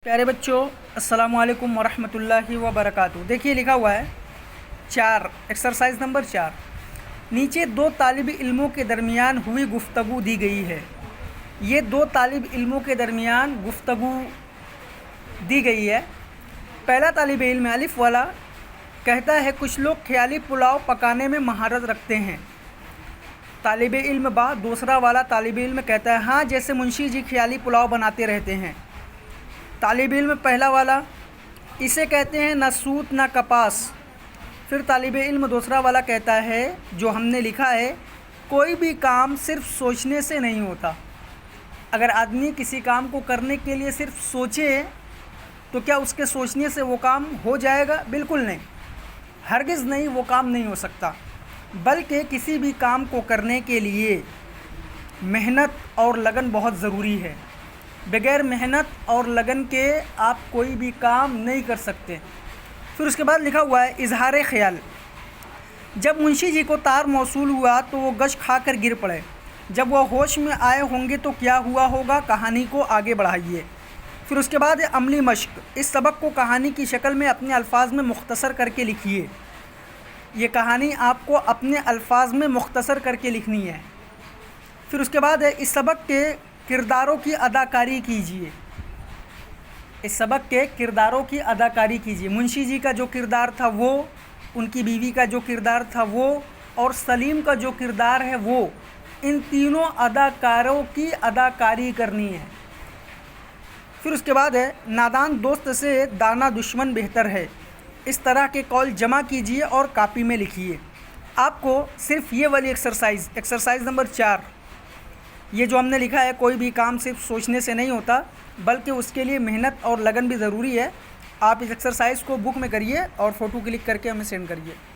प्यारे बच्चों, अस्सलामु अलैकुम वरहमतुल्लाहि वबरकातुहू। देखिए लिखा हुआ है 4, एक्सरसाइज नंबर 4। नीचे दो तालिब इल्मों के दरमियान हुई गुफ्तगू दी गई है। ये दो तालिब इल्मों के दरमियान गुफ्तगू दी गई है। पहला तालिब इल्म अलिफ वाला कहता है कुछ लोग ख्याली पुलाव पकाने में महारत रखते हैं। तालिब इल्म बा दूसरा वाला तालिब इल्म कहता है हाँ, जैसे मुंशी जी ख्याली पुलाव बनाते रहते हैं। तालिब इल्म पहला वाला इसे कहते हैं न सूत न कपास। फिर तालिब इल्म दूसरा वाला कहता है जो हमने लिखा है कोई भी काम सिर्फ सोचने से नहीं होता। अगर आदमी किसी काम को करने के लिए सिर्फ सोचे तो क्या उसके सोचने से वो काम हो जाएगा? बिल्कुल नहीं, हरगिज़ नहीं, वो काम नहीं हो सकता। बल्कि किसी भी काम को करने के लिए मेहनत और लगन बहुत ज़रूरी है। बग़ैर मेहनत और लगन के आप कोई भी काम नहीं कर सकते। फिर उसके बाद लिखा हुआ है इजहार ख्याल। जब मुंशी जी को तार मौसूल हुआ तो वो गश खाकर गिर पड़े। जब वह होश में आए होंगे तो क्या हुआ होगा? कहानी को आगे बढ़ाइए। फिर उसके बाद अमली मश्क। इस सबक को कहानी की शक्ल में अपने अल्फाज में मुख्तसर करके लिखिए। ये कहानी आपको अपने अल्फाज में मुख्तसर करके लिखनी है। फिर उसके बाद है इस सबक के किरदारों की अदाकारी कीजिए। इस सबक के किरदारों की अदाकारी कीजिए। मुंशी जी का जो किरदार था वो, उनकी बीवी का जो किरदार था वो, और सलीम का जो किरदार है वो, इन तीनों अदाकारों की अदाकारी करनी है। फिर उसके बाद है नादान दोस्त से दाना दुश्मन बेहतर है। इस तरह के कौल जमा कीजिए और कॉपी में लिखिए। आपको सिर्फ ये वाली एक्सरसाइज नंबर 4, ये जो हमने लिखा है कोई भी काम सिर्फ सोचने से नहीं होता बल्कि उसके लिए मेहनत और लगन भी ज़रूरी है। आप इस एक्सरसाइज को बुक में करिए और फ़ोटो क्लिक करके हमें सेंड करिए।